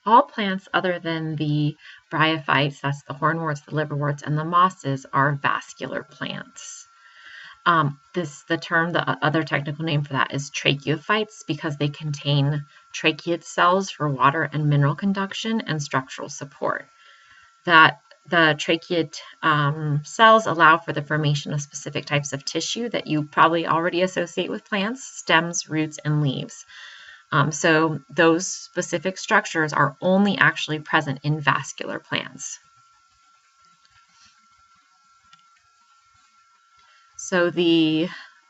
All plants other than the bryophytes, that's the hornworts, the liverworts, and the mosses, are vascular plants. The other technical name for that is tracheophytes, because they contain tracheate cells for water and mineral conduction and structural support. That the tracheate cells allow for the formation of specific types of tissue that you probably already associate with plants: stems, roots, and leaves. So those specific structures are only actually present in vascular plants. So the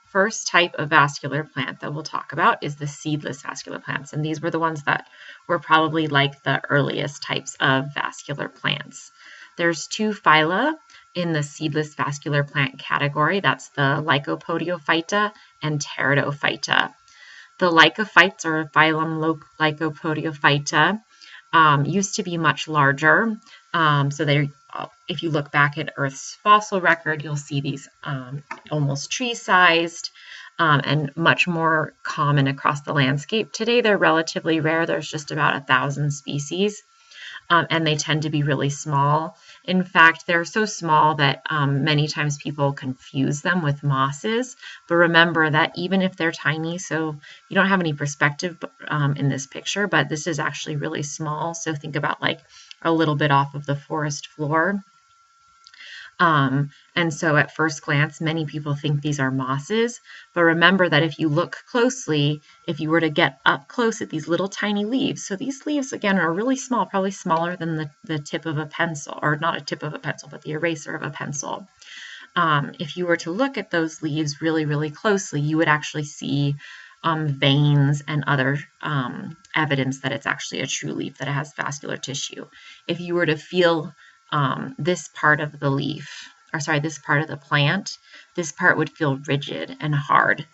first type of vascular plant that we'll talk about is the seedless vascular plants, and these were the ones that were probably like the earliest types of vascular plants. There's two phyla in the seedless vascular plant category. That's the Lycopodiophyta and Pteridophyta. The Lycophytes, or phylum Lycopodiophyta, used to be much larger. If you look back at Earth's fossil record, you'll see these almost tree-sized and much more common across the landscape. Today, they're relatively rare. There's just about 1,000 species, and they tend to be really small. In fact, they're so small that many times people confuse them with mosses. But remember that even if they're tiny, so you don't have any perspective in this picture, but this is actually really small. So think about like a little bit off of the forest floor. And so at first glance, many people think these are mosses, but remember that if you look closely, if you were to get up close at these little tiny leaves, so these leaves again are really small, probably smaller than the tip of a pencil, or not a tip of a pencil, but the eraser of a pencil. If you were to look at those leaves really, really closely, you would actually see veins and other evidence that it's actually a true leaf, that it has vascular tissue. If you were to feel this part of the leaf, or sorry, this part of the plant, this part would feel rigid and hard,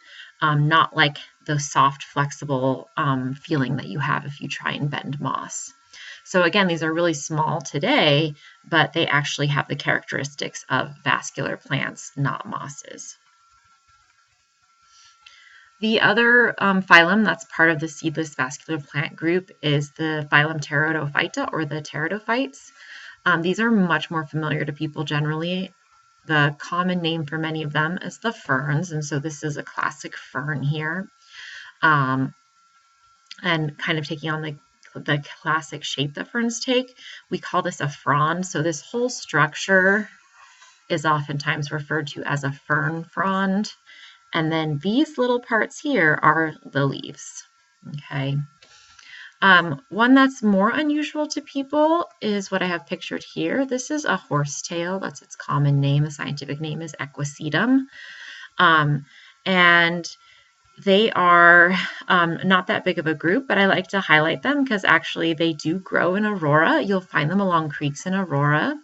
not like the soft, flexible feeling that you have if you try and bend moss. So again, these are really small today, but they actually have the characteristics of vascular plants, not mosses. The other phylum that's part of the seedless vascular plant group is the phylum Pteridophyta, or the Pteridophytes. These are much more familiar to people generally. The common name for many of them is the ferns, and so this is a classic fern here. And kind of taking on the classic shape that ferns take, we call this a frond. So this whole structure is oftentimes referred to as a fern frond. And then these little parts here are the leaves, okay? One that's more unusual to people is what I have pictured here. This is a horsetail. That's its common name. The scientific name is Equisetum. And they are not that big of a group, but I like to highlight them because actually they do grow in Aurora. You'll find them along creeks in Aurora.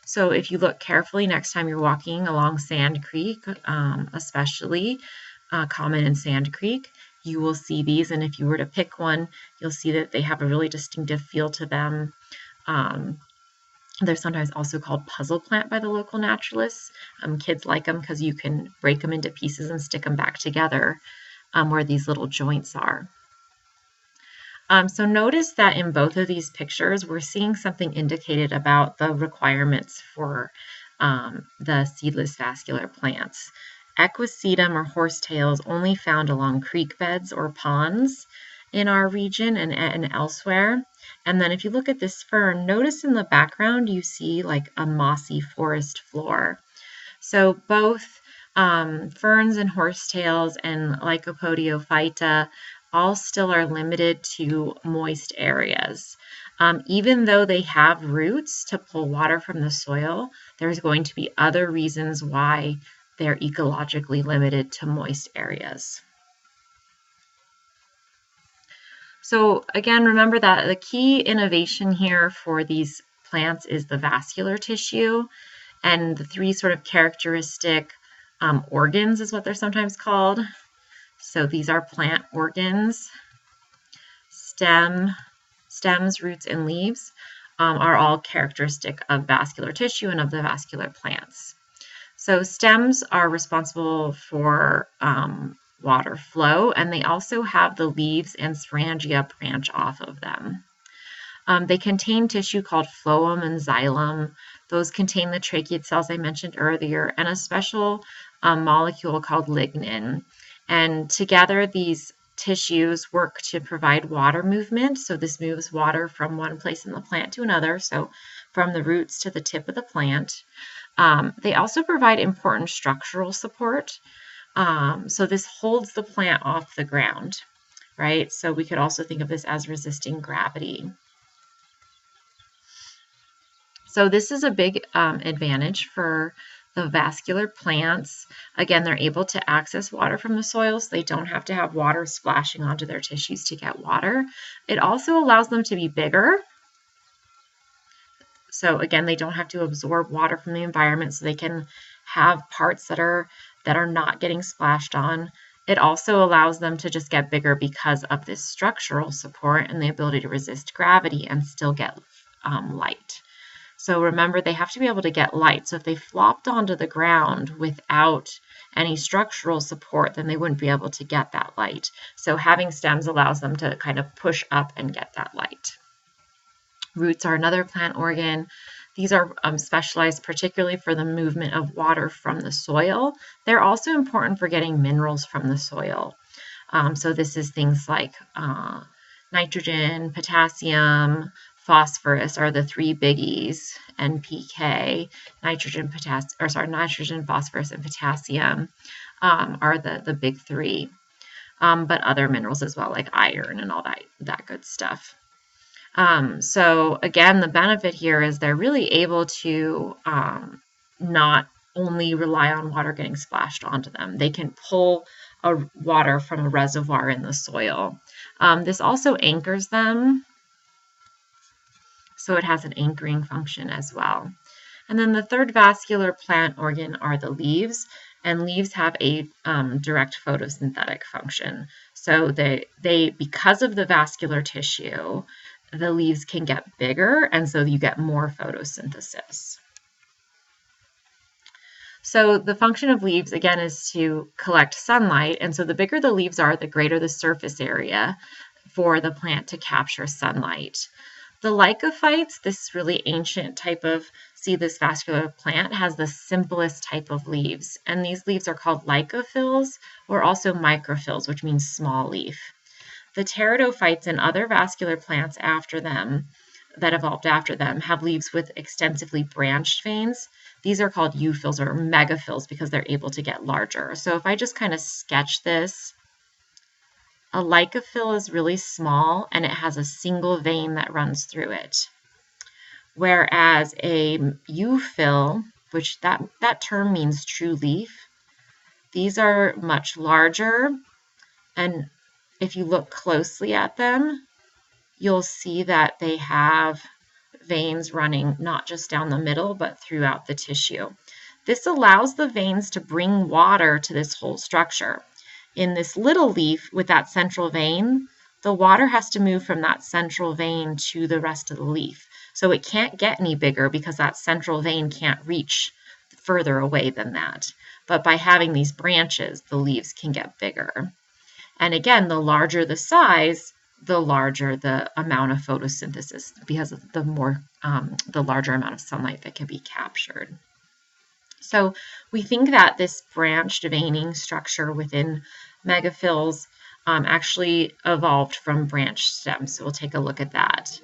So if you look carefully next time you're walking along Sand Creek, especially common in Sand Creek, you will see these, and if you were to pick one, you'll see that they have a really distinctive feel to them. They're sometimes also called puzzle plant by the local naturalists. Kids like them because you can break them into pieces and stick them back together where these little joints are. So notice that in both of these pictures, we're seeing something indicated about the requirements for the seedless vascular plants. Equisetum, or horsetails, only found along creek beds or ponds in our region and elsewhere. And then if you look at this fern, notice in the background you see like a mossy forest floor. So both ferns and horsetails and Lycopodiophyta all still are limited to moist areas. Even though they have roots to pull water from the soil, there's going to be other reasons why they're ecologically limited to moist areas. So again, remember that the key innovation here for these plants is the vascular tissue, and the three sort of characteristic organs is what they're sometimes called. So these are plant organs. Stems, roots, and leaves are all characteristic of vascular tissue and of the vascular plants. So stems are responsible for water flow, and they also have the leaves and sporangia branch off of them. They contain tissue called phloem and xylem. Those contain the tracheate cells I mentioned earlier, and a special molecule called lignin. And together, these tissues work to provide water movement. So this moves water from one place in the plant to another, so from the roots to the tip of the plant. They also provide important structural support. So this holds the plant off the ground, right? So we could also think of this as resisting gravity. So this is a big advantage for the vascular plants. Again, they're able to access water from the soil, so they don't have to have water splashing onto their tissues to get water. It also allows them to be bigger. So again, they don't have to absorb water from the environment, so they can have parts that are not getting splashed on. It also allows them to just get bigger because of this structural support and the ability to resist gravity and still get light. So remember, they have to be able to get light. So if they flopped onto the ground without any structural support, then they wouldn't be able to get that light. So having stems allows them to kind of push up and get that light. Roots are another plant organ. These are specialized particularly for the movement of water from the soil. They're also important for getting minerals from the soil. So this is things like nitrogen, potassium, phosphorus are the three biggies. NPK, nitrogen, phosphorus, and potassium are the big three. But other minerals as well, like iron and all that good stuff. So again, the benefit here is they're really able to not only rely on water getting splashed onto them. They can pull water from a reservoir in the soil. This also anchors them, so it has an anchoring function as well. And then the third vascular plant organ are the leaves, and leaves have a direct photosynthetic function. So they because of the vascular tissue, the leaves can get bigger, and so you get more photosynthesis. So the function of leaves, again, is to collect sunlight, and so the bigger the leaves are, the greater the surface area for the plant to capture sunlight. The Lycophytes, this really ancient type of seedless vascular plant, has the simplest type of leaves, and these leaves are called lycophils or also microphyls, which means small leaf. The pteridophytes and other vascular plants after them that evolved after them have leaves with extensively branched veins. These are called euphylls or megaphylls because they're able to get larger. So if I just kind of sketch this, a lycophyll is really small and it has a single vein that runs through it. Whereas a euphyll, which that term means true leaf, these are much larger, and if you look closely at them, you'll see that they have veins running not just down the middle, but throughout the tissue. This allows the veins to bring water to this whole structure. In this little leaf with that central vein, the water has to move from that central vein to the rest of the leaf. So it can't get any bigger because that central vein can't reach further away than that. But by having these branches, the leaves can get bigger. And again, the larger the size, the larger the amount of photosynthesis because of the larger amount of sunlight that can be captured. So we think that this branched veining structure within megaphylls actually evolved from branched stems. So we'll take a look at that.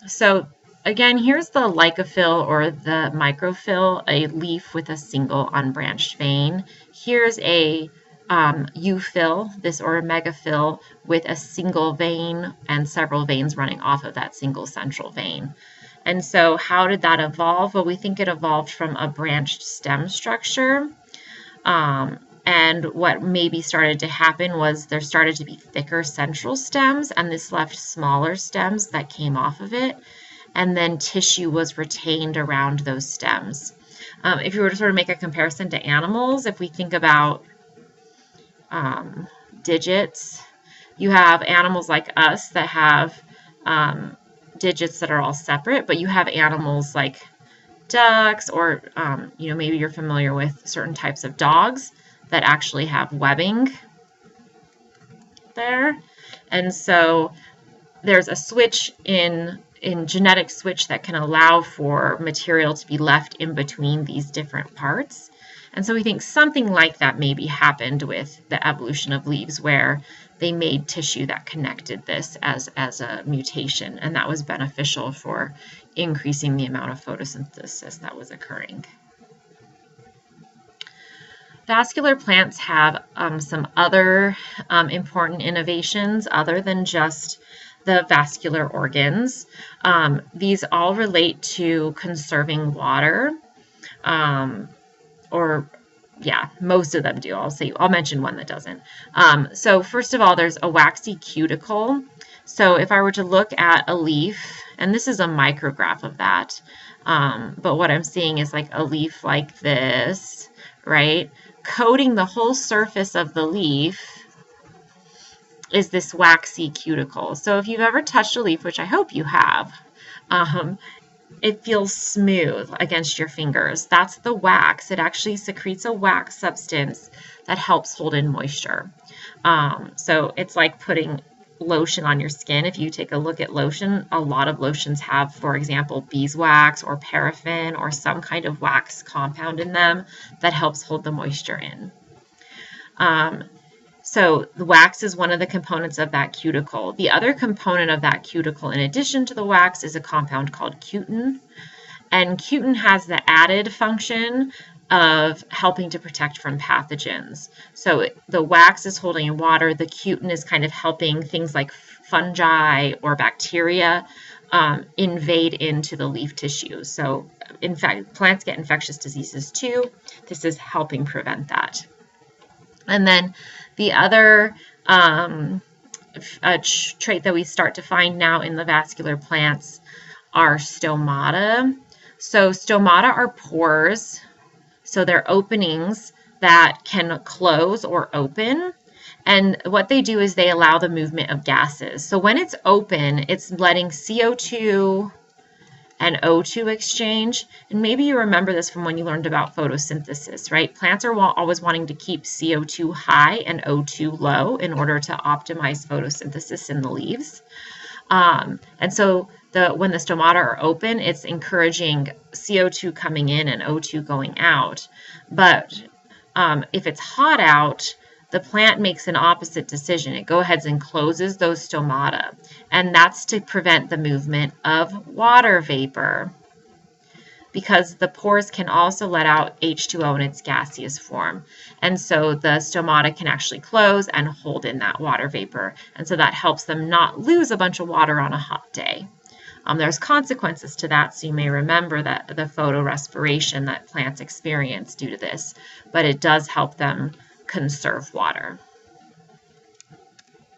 So again, here's the lycophyll or the microphyll, a leaf with a single unbranched vein. Here's a euphyll, or a megaphyll, with a single vein and several veins running off of that single central vein. And so how did that evolve? Well, we think it evolved from a branched stem structure. And what maybe started to happen was there started to be thicker central stems, and this left smaller stems that came off of it. And then tissue was retained around those stems. If you were to sort of make a comparison to animals, if we think about digits, you have animals like us that have digits that are all separate, but you have animals like ducks or, maybe you're familiar with certain types of dogs that actually have webbing there. And so there's a switch in genetic switch that can allow for material to be left in between these different parts. And so we think something like that maybe happened with the evolution of leaves, where they made tissue that connected this as a mutation, and that was beneficial for increasing the amount of photosynthesis that was occurring. Vascular plants have some other important innovations other than just the vascular organs. These all relate to conserving water, most of them do. I'll mention one that doesn't. So first of all, there's a waxy cuticle. So if I were to look at a leaf, and this is a micrograph of that, but what I'm seeing is like a leaf like this, right? Coating the whole surface of the leaf is this waxy cuticle. So if you've ever touched a leaf, which I hope you have, it feels smooth against your fingers. That's the wax. It actually secretes a wax substance that helps hold in moisture. So it's like putting lotion on your skin. If you take a look at lotion, a lot of lotions have, for example, beeswax or paraffin or some kind of wax compound in them that helps hold the moisture in. So the wax is one of the components of that cuticle. The other component of that cuticle, in addition to the wax, is a compound called cutin. And cutin has the added function of helping to protect from pathogens. So the wax is holding water. The cutin is kind of helping things like fungi or bacteria invade into the leaf tissue. So in fact, plants get infectious diseases too. This is helping prevent that. And then the other trait that we start to find now in the vascular plants are stomata. So stomata are pores. So they're openings that can close or open. And what they do is they allow the movement of gases. So when it's open, it's letting CO2 and O2 exchange. And maybe you remember this from when you learned about photosynthesis, right? Plants are always wanting to keep CO2 high and O2 low in order to optimize photosynthesis in the leaves. And so when the stomata are open, it's encouraging CO2 coming in and O2 going out. But if it's hot out, the plant makes an opposite decision. It goes ahead and closes those stomata, and that's to prevent the movement of water vapor, because the pores can also let out H2O in its gaseous form. And so the stomata can actually close and hold in that water vapor. And so that helps them not lose a bunch of water on a hot day. There's consequences to that, so you may remember that the photorespiration that plants experience due to this, but it does help them conserve water.